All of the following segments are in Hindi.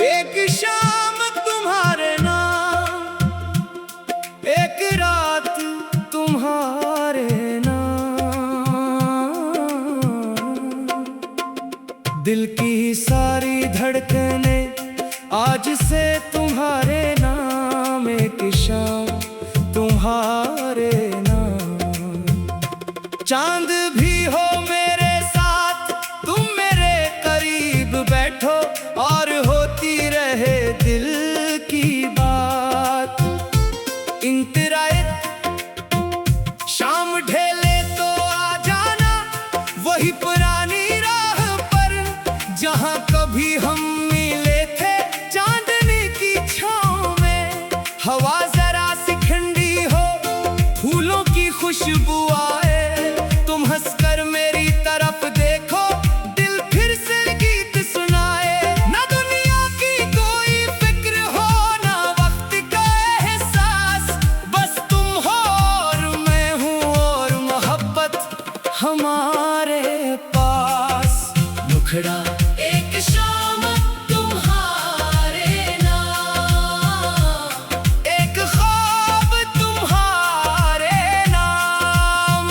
एक शाम तुम्हारे नाम, एक रात तुम्हारे नाम। दिल की सारी धड़कने आज से तुम्हारे नाम, एक शाम तुम्हारे नाम। चांद भी हो मेरे साथ, तुम मेरे करीब बैठो और होती रहे दिल की बात। इंतरायत शाम ढेले तो आ जाना, वही पुरानी राह पर जहां कभी हम मिले थे चांदनी की छांव में। हवा जरा सी ठंडी हो, फूलों की खुशबू आए, तुम हंसकर मेरी तरफ देखो, दिल फिर से गीत सुनाए। ना दुनिया की कोई फिक्र हो, ना वक्त का एहसास, बस तुम हो और मैं हूँ और मोहब्बत हमारे पास। मुखड़ा एक शाम तुम्हारे नाम, एक ख्वाब तुम्हारे नाम।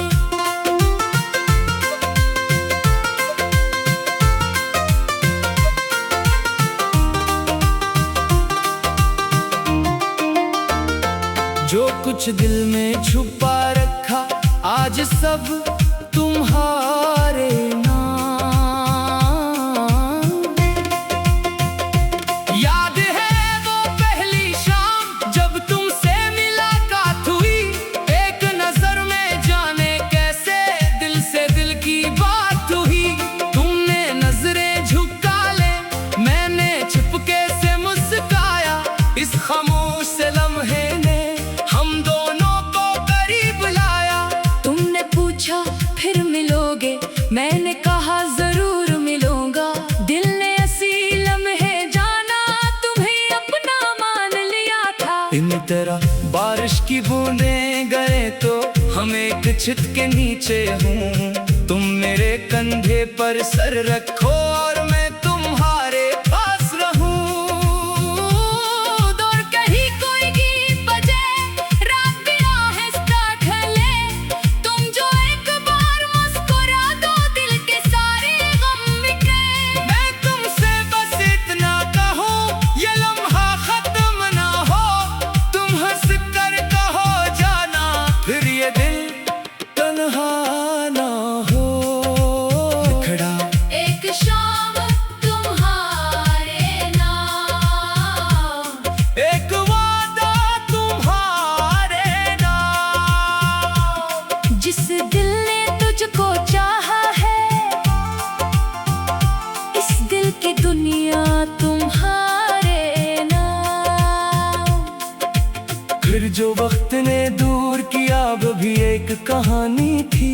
जो कुछ दिल में छुपा रखा आज सब तुम्हारे नाम। याद है वो पहली शाम जब तुमसे मुलाकात हुई, एक नजर में जाने कैसे दिल से दिल की बात हुई। तुमने नजरें झुका ले, मैंने चुपके से मुस्काया, इस खामोश लम्हे ने हम दोनों को करीब लाया। तुमने पूछा फिर मिलोगे, मैंने कहा जरूर मिलूंगा। दिल ने ऐसी लम्हे जाना, तुम्हें अपना मान लिया था। इन तरह बारिश की बूंदें गए तो हम एक छत के नीचे हूँ। तुम मेरे कंधे पर सर रखो और मैं तुम्हारे पास रहूं। दूर कहीं कोई गीत बजे, रात की आहिस्ता ढले, तुम जो एक बार मुस्कुरा दो, दिल के सारे गम मिटे। मैं तुमसे बस इतना कहूँ, ये लम्हा खत्म ना हो, तुम हंस कर कहो जाना, फिर ये दिल तन्हा ना हो। मुखड़ा एक शाम तुम्हारे नाम, एक वादा तुम्हारे नाम। जिस दिल ने तुझको चाहा है, इस दिल की दुनिया तुम्हारे नाम। फिर जो वक्त ने दूर किया वो भी एक कहानी थी,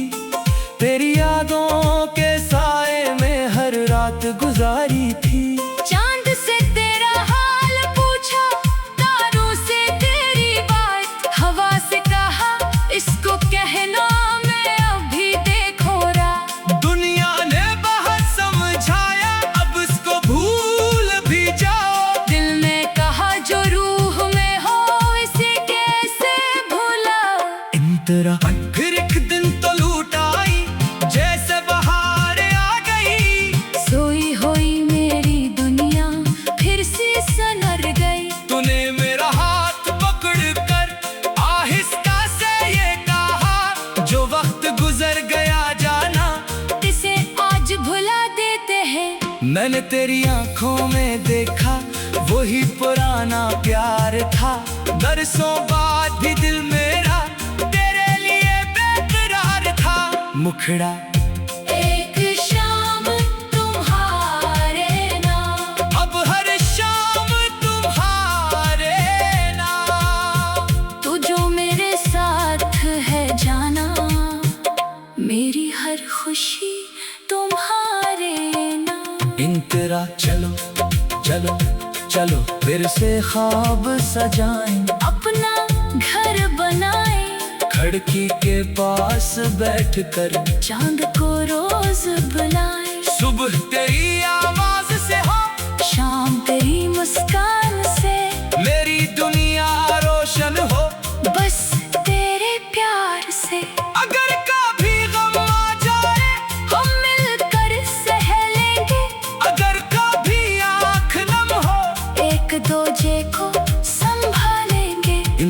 तेरी यादों के साए में हर रात गुजारी थी। चांद से तेरा हाल पूछा, तारों से तेरी बात, हवा से कहा इसको कहना मैं अभी देखो रहा। दुनिया ने बहुत समझाया, अब इसको भूल भी जाओ। दिल ने कहा जो रूह में हो, इसे कैसे भुलाओ। इन तरह फिर एक दिन तो लूट आई, जैसे बहार आ गई। सोई हुई मेरी दुनिया फिर से सनर गई। तूने मेरा हाथ पकड़ कर आहिस्ता से ये कहा, जो वक्त गुजर गया जाना, इसे आज भुला देते हैं। मैंने तेरी आंखों में देखा वही पुराना प्यार था। बरसों बाद भी दिल मेरा तेरे लिए बेकरार था। मुखड़ा एक शाम तुम्हारे नाम, अब हर शाम तुम्हारे नाम। तू जो मेरे साथ है जाना, मेरी हर खुशी तुम्हारे नाम। इन तेरा चलो चलो चलो फिर से ख्वाब सजाएं, अपना घर बनाए, खिड़की के पास बैठकर चांद को रोज बुलाए। सुबह तेरी आवाज से हो, शाम तेरी मुस्कान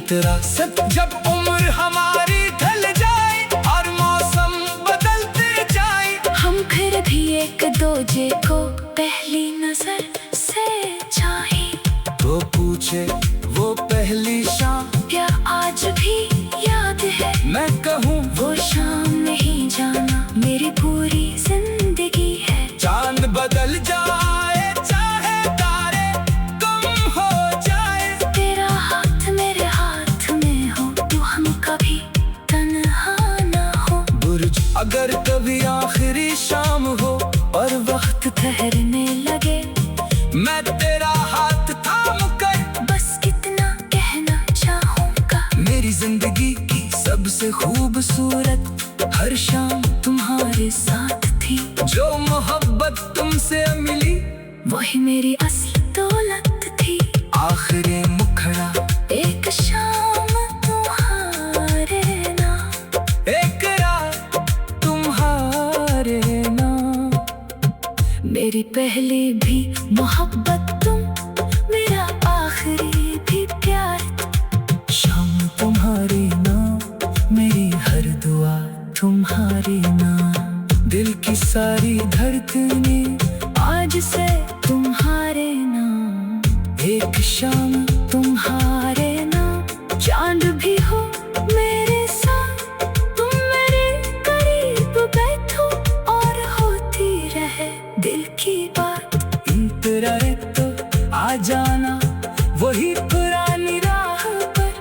तेरा सब जब उम्र हमारी ढल जाए और मौसम बदलते जाए, हम फिर भी एक दूजे को पहली नजर से चाहे। तो पूछे वो पहली शाम क्या आज भी याद है? मैं कहूँ वो शाम नहीं जाना मेरी पूरी जिंदगी है। चांद बदल जाए चाहे तारे कम हो जाए, तेरा हाथ मेरे हाथ में हो तो हम कभी तन्हा ना हो। बुर्ज अगर कभी आखिरी शाम हो और वक्त ठहरने लगे, मैं तेरा हाथ थाम कर बस कितना कहना चाहूँगा। मेरी जिंदगी की सबसे खूबसूरत हर शाम तुम्हारे साथ थी। जो मोहब्बत तुमसे मिली वही मेरी असली दौलत थी। आखिरी मुखड़ा एक शाम तुम्हारे नाम, एक रात तुम्हारे नाम। मेरी पहली भी मोहब्बत तुम, मेरा आखिरी भी प्यार। शाम तुम्हारी नाम, मेरी हर दुआ तुम्हारी नाम। दिल की सारी धड़कनें आज से तुम्हारे नाम, एक शाम तुम्हारे नाम। चांद भी हो मेरे साथ, तुम मेरे करीब बैठो और होती रहे दिल की बात। इंतराए तो आ जाना वही पुरानी राह पर,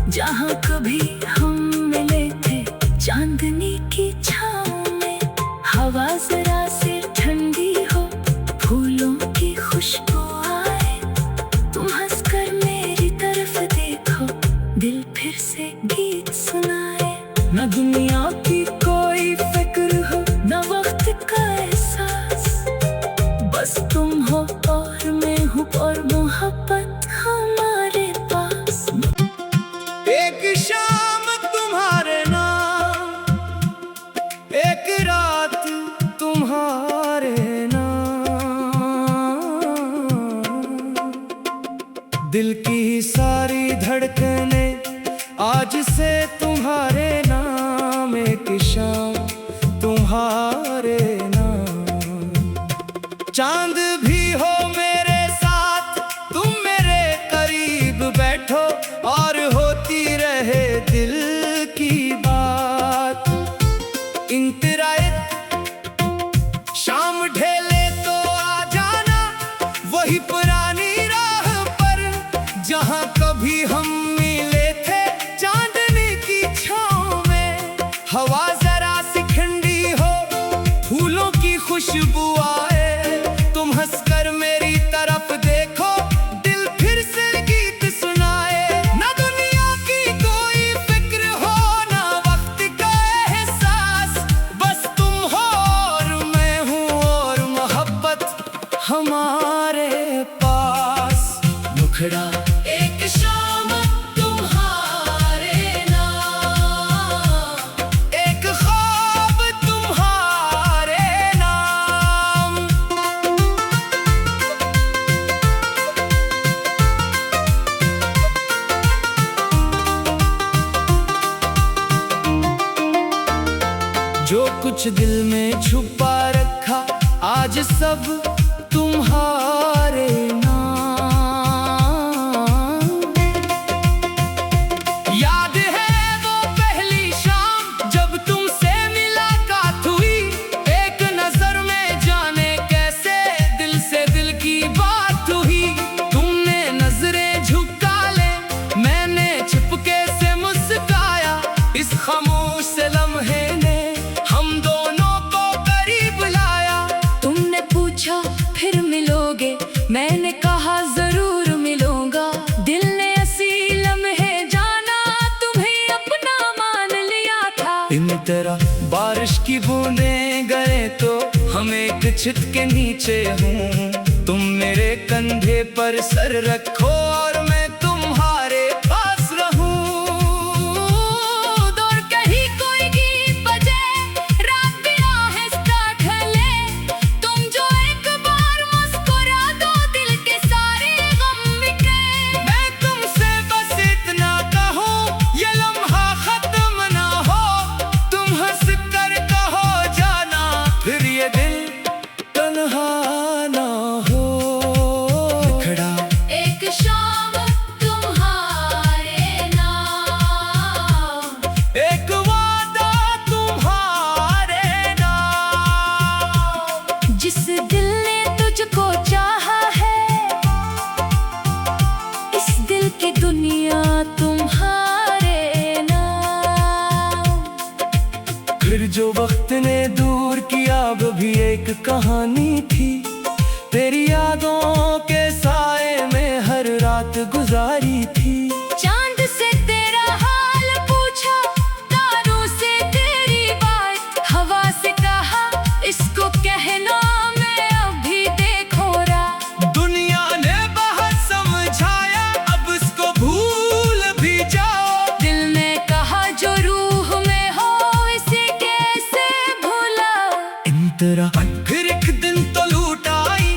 जहाँ कभी हम मिले थे चांदनी की छाँव में। हवा जरा सी ठंडी हो, फूलों की खुशबू आए, तुम हंसकर मेरी तरफ देखो, दिल फिर से गीत सुनाए। न दुनिया की कोई फिक्र हो न वक्त का एहसास, बस तुम हो और मैं हूँ और मोहब्बत हमारे पास। एक शाम तुम्हारे नाम, एक रात तुम्हारे नाम। दिल की सारी धड़कनें आज से तुम्हारे नाम, एक शाम तुम्हारे नाम। चांद भी हो मेरे साथ, तुम मेरे करीब बैठो और होती रहे दिल की बात। इंतराए शाम ढेले तो आ जाना वही पुरानी राह पर, जहाँ कभी हम मिले थे चांदनी की छाँव में। हवा जरा सी ठंडी हो, फूलों की खुशबू आए, तुम हंसकर मेरी तरफ देखो, दिल फिर से गीत सुनाए। ना दुनिया की कोई फिक्र हो, ना वक्त का एहसास, बस तुम हो और मैं हूँ और मोहब्बत हमारे पास। मुखड़ा एक शाम तुम्हारे नाम, एक ख्वाब तुम्हारे नाम। जो कुछ दिल में छुपा रखा आज सब तुम्हारे नाम। याद है वो पहली शाम जब तुमसे मुलाकात हुई, एक नजर में जाने कैसे दिल से दिल की बात हुई। तुमने नजरें झुका ले, मैंने चुपके से मुस्काया, इस खामोश लम्हे ने हम दोनों को करीब लाया। तुमने पूछा फिर मिलोगे, मैंने कहा जरूर मिलूंगा। दिल ने ऐसी लम्हे जाना, तुम्हें अपना मान लिया था। इन तरह बारिश की बूंदें गए तो हम एक छत के नीचे हूँ। तुम मेरे कंधे पर सर रखो और मैं तुम्हारे पास रहूं। दूर कहीं कोई गीत बजे, रात की आहें स्टार्ट ले, तुम जो एक बार मुस्कुरा दो, दिल के सारे गम मिटे। मैं तुमसे बस इतना कहानी थी। तेरी यादों के साए में हर रात गुजारी थी। चांद से तेरा हाल पूछा, तारों से तेरी बात, हवा से कहा इसको कहना मैं अभी देखो रात। दुनिया ने बहुत समझाया, अब इसको भूल भी जाओ। दिल ने कहा जो रूह में हो इसे कैसे भुलाओ। इंतरा फिर एक दिन तो लूट आई,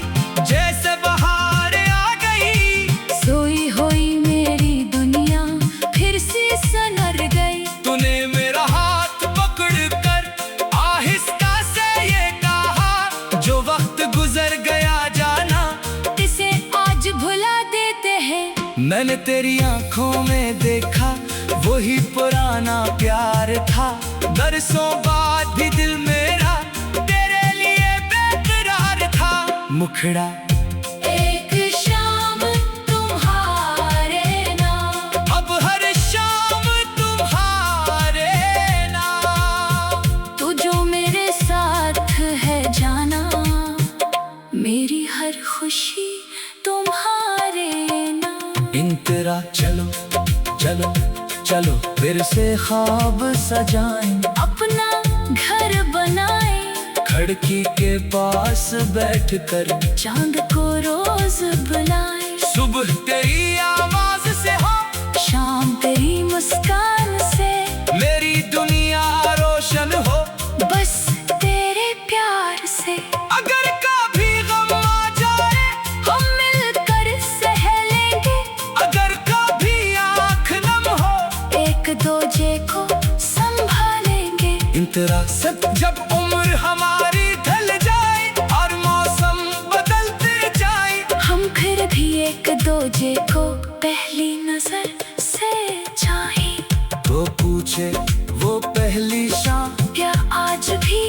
जैसे बहारें आ गई। सोई हुई मेरी दुनिया फिर से सनर गई। तूने मेरा हाथ पकड़ कर आहिस्ता से ये कहा, जो वक्त गुजर गया जाना इसे आज भुला देते हैं। मैंने तेरी आंखों में देखा वही पुराना प्यार था। बरसों बाद भी दिल मेरा तेरे लिए बेकरार था। मुखड़ा एक शाम तुम्हारे नाम, अब हर शाम तुम्हारे नाम। तू जो मेरे साथ है जाना, मेरी हर खुशी तुम्हारे नाम। इंतरा चलो चलो चलो फिर से ख्वाब सजाएं। अपना घर बनाए, खिड़की के पास बैठकर चांद को रोज बुलाए। सुबह तेरी आवाज से हो, शाम तेरी मुस्कान से मेरी दुनिया रोशन हो। बस तेरे प्यार से। अगर कभी गम आ जाए, हम मिलकर सह लेंगे, अगर कभी आँख नम हो, एक दूजे को संभालेंगे। इंतरा सब जब उम्र हमारी ढल जाए और मौसम बदलते जाए, हम फिर भी एक दूजे को पहली नजर से चाहें। तो पूछे वो पहली शाम क्या आज भी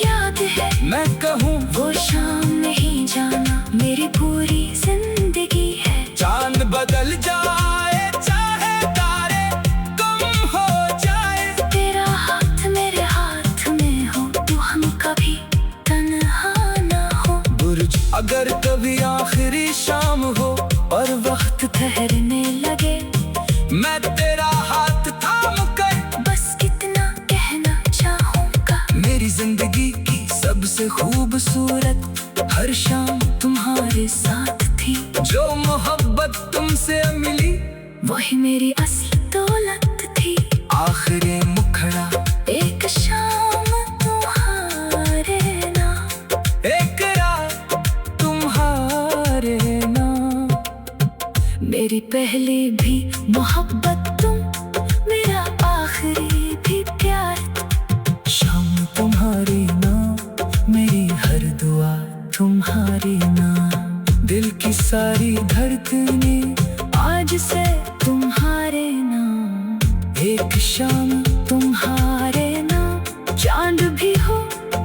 याद है? मैं कहूँ वो शाम नहीं जाना, मेरी पूरी जिंदगी है। चांद बदल जाए चाहे तारे कम हो जाए, तेरा हाथ मेरे हाथ में हो तो हम कभी तन्हा ना हो। बुर्ज अगर कभी आखिरी शाम हो और वक्त ठहरने लगे, मैं तेरा हाथ थाम कर बस कितना कहना चाहूँगा। मेरी जिंदगी की सबसे खूबसूरत हर शाम तुम्हारे साथ थी। जो मोहब्बत तुमसे मिली वही मेरी असल दौलत थी। आखिरी मुखड़ा एक शाम तुम्हारे नाम, एक रात तुम्हारे नाम। मेरी पहली भी मोहब्बत तुम, मेरा आखिरी भी प्यार तुम। शाम तुम्हारी नाम, मेरी हर दुआ तुम्हारी नाम। दिल की सारी धड़कनें आज से तुम्हारे नाम। एक शाम तुम्हारे नाम। चांद भी हो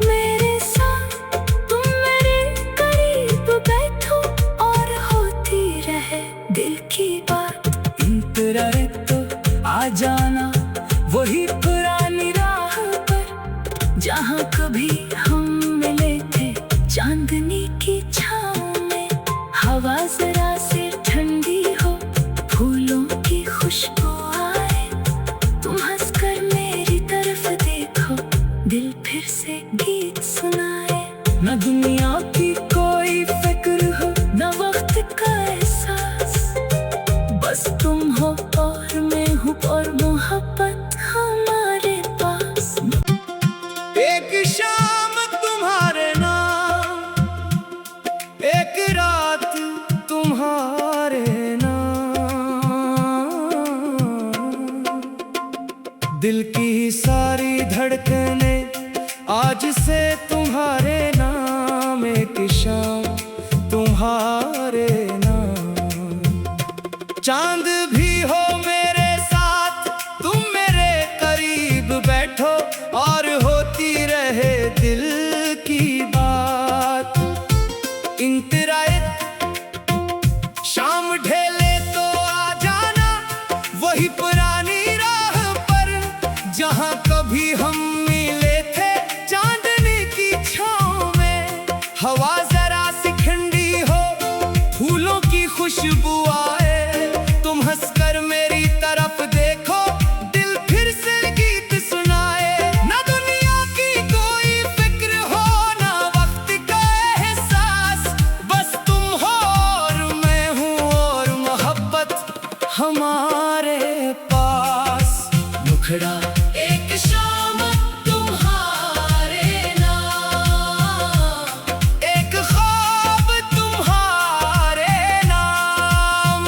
मेरे साथ, तुम मेरे करीब बैठो और होती रहे दिल की बात। इंतरा तो आ जाना वही पुरानी राह पर, जहाँ कभी हम मिले थे चांदनी की छाँव में। हवा जरा से ठंडी हो, फूलों की खुशबू आए, तुम हंसकर मेरी तरफ देखो, दिल फिर से गीत सुनाए। न दुनिया की कोई फिक्र हो, न वक्त का एहसास, बस तुम हो और मैं हूँ और मोहब्बत हमारे पास। एक शाम तुम्हारे नाम, एक रात तुम्हारे नाम। दिल की सारी धड़कनें आज से तुम्हारे नाम। एक शाम तुम्हारे नाम। चांद भी हो मेरे साथ, तुम मेरे करीब बैठो और होती रहे दिल की बात। इंतराए शाम ढेले तो आ जाना वही पुरानी राह पर, जहाँ कभी हम मिले थे चांदनी की छाँव में। खुशबू आए। तुम हंसकर मेरी तरफ देखो, दिल फिर से गीत सुनाए। ना दुनिया की कोई फिक्र हो, ना वक्त का एहसास, बस तुम हो और मैं हूँ और मोहब्बत हमारे पास। मुखड़ा एक शाम तुम्हारे नाम, एक ख्वाब तुम्हारे नाम।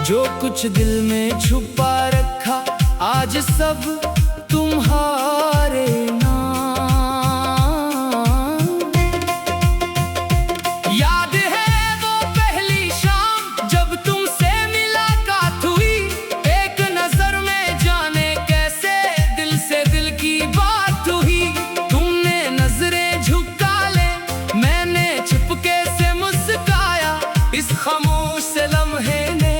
जो कुछ दिल में छुपा रखा, आज सब तुम्हारे नाम। याद है वो पहली शाम जब तुमसे मुलाकात हुई। एक नजर में जाने कैसे दिल से दिल की बात हुई। तुमने नजरें झुका ले, मैंने चुपके से मुस्काया। इस खामोश लम्हे ने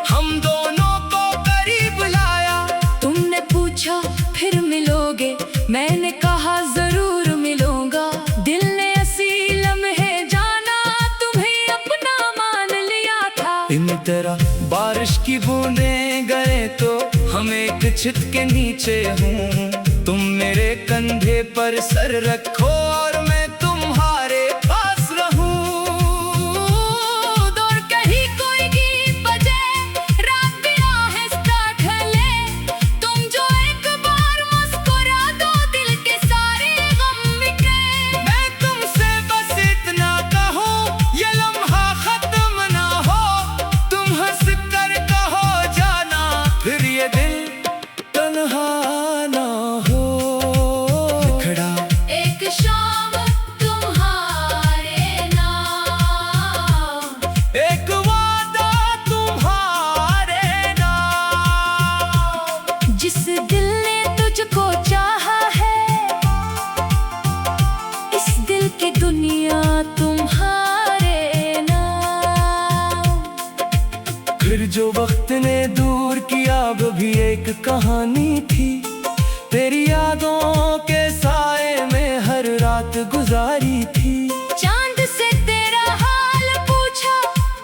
हम दोनों को करीब लाया। तुमने पूछा फिर मिलोगे, मैंने कहा जरूर मिलूंगा। दिल ने ऐसी लम्हे जाना, तुम्हें अपना मान लिया था। इन तरह बारिश की बूंदें गए तो हम एक छत के नीचे हूँ। तुम मेरे कंधे पर सर रखो और मैं तुम्हारे पास रहूं। दूर कहीं कोई गीत बजे, रात की आहिस्ता ढले। तुम जो एक बार मुस्कुरा दो, दिल के सारे गम मिटे। मैं तुमसे बस इतना कहूँ, ये लम्हा खत्म ना हो। तुम हंस कर कहो जाना, फिर ये दिल तन्हा ना हो। मुखड़ा एक शाम तुम्हारे नाम, एक वादा तुम्हारे नाम। जिस दिल ने तुझको चाहा है, इस दिल की दुनिया तुम्हारे नाम। फिर जो वक्त ने दूर किया, वो भी एक कहानी थी। तेरी यादों के साए में हर रात गुजारी थी। चांद से तेरा हाल पूछा,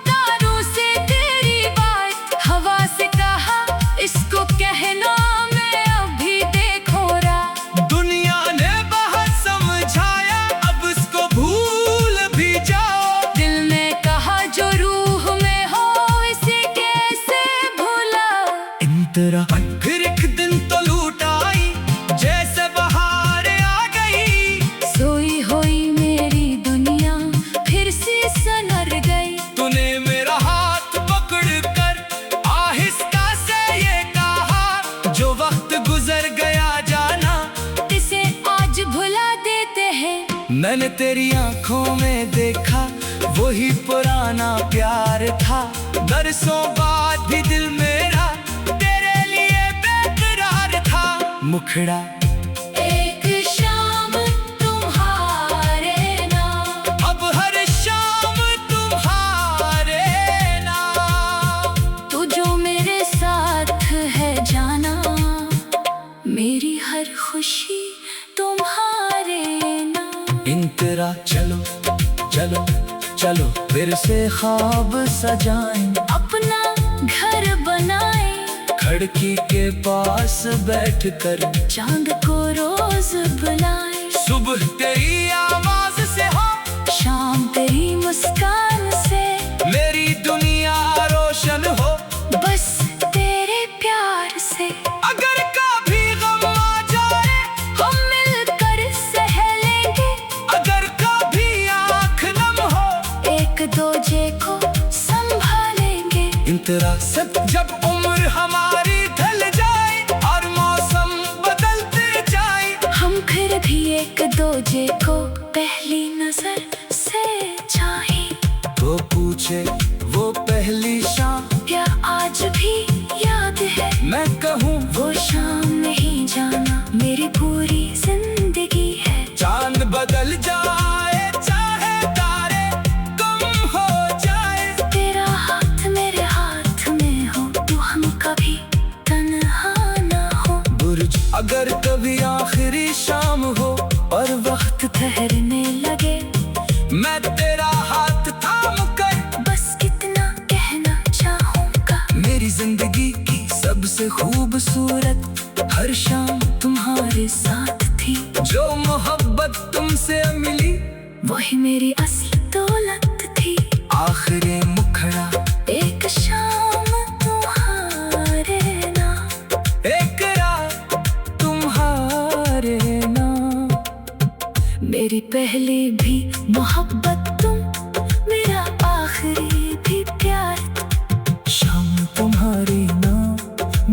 तारों से तेरी बात। हवा से कहा इसको कहना, मैं अभी देखो रहा। दुनिया ने बहुत समझाया, अब इसको भूल भी जाओ। दिल ने कहा जो रूह में हो, इसे कैसे भूला। इन तरह फिर एक दिन तो लूट आई, जैसे बहारें आ गई। सोई हुई मेरी दुनिया फिर से सनर गई। तूने मेरा हाथ पकड़ कर आहिस्ता से ये कहा, जो वक्त गुजर गया जाना, इसे आज भुला देते हैं। मैंने तेरी आंखों में देखा वही पुराना प्यार था। बरसों बाद भी दिल मेरा तेरे लिए बेकरार था। मुखड़ा एक शाम तुम्हारे नाम, अब हर शाम तुम्हारे नाम। तू जो मेरे साथ है जाना, मेरी हर खुशी तुम्हारे नाम। इन तरह चलो चलो चलो, फिर से ख्वाब सजाएं। अपना घर बनाए, खिड़की के पास बैठकर चांद को रोज बुलाए। सुबह तेरी आवाज से हो, शाम तेरी मुस्कान से, मेरी दुनिया रोशन हो। बस तेरे प्यार से। अगर कभी गम आ जाए, हम मिलकर सह लेंगे। अगर कभी आँख नम हो, एक दूजे को संभालेंगे। इन तरह सब जब उम्र हमारी ढल जाए और मौसम बदलते जाए, हम फिर भी एक दूजे को पहली नजर से चाहे। तो पूछे वो पहली शाम, क्या आज भी याद है? मैं कहूँ वो शाम नहीं जाना, मेरी पूरी जिंदगी है। चांद बदल जाए, चाहे तारे कम हो जाए, तेरा हाथ मेरे हाथ में हो, तो हम कभी तन्हा अगर कभी आखिरी शाम हो और वक्त ठहरने लगे, मैं तेरा हाथ थाम कर बस कितना कहना चाहूँगा। मेरी जिंदगी की सबसे खूबसूरत हर शाम तुम्हारे साथ थी। जो मोहब्बत तुमसे मिली वही मेरी असली दौलत थी। आखिरी मुखड़ा एक शाम तुम्हारे नाम, एक रात तुम्हारे नाम। मेरी पहली भी मोहब्बत तुम, मेरा आखिरी भी प्यार तुम। शाम तुम्हारी नाम,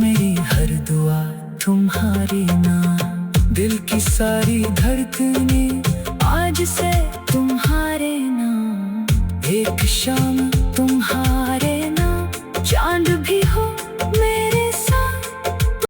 मेरी हर दुआ तुम्हारी नाम। दिल की सारी धड़कनें आज से तुम्हारे नाम, एक शाम तुम्हारे नाम। चांद भी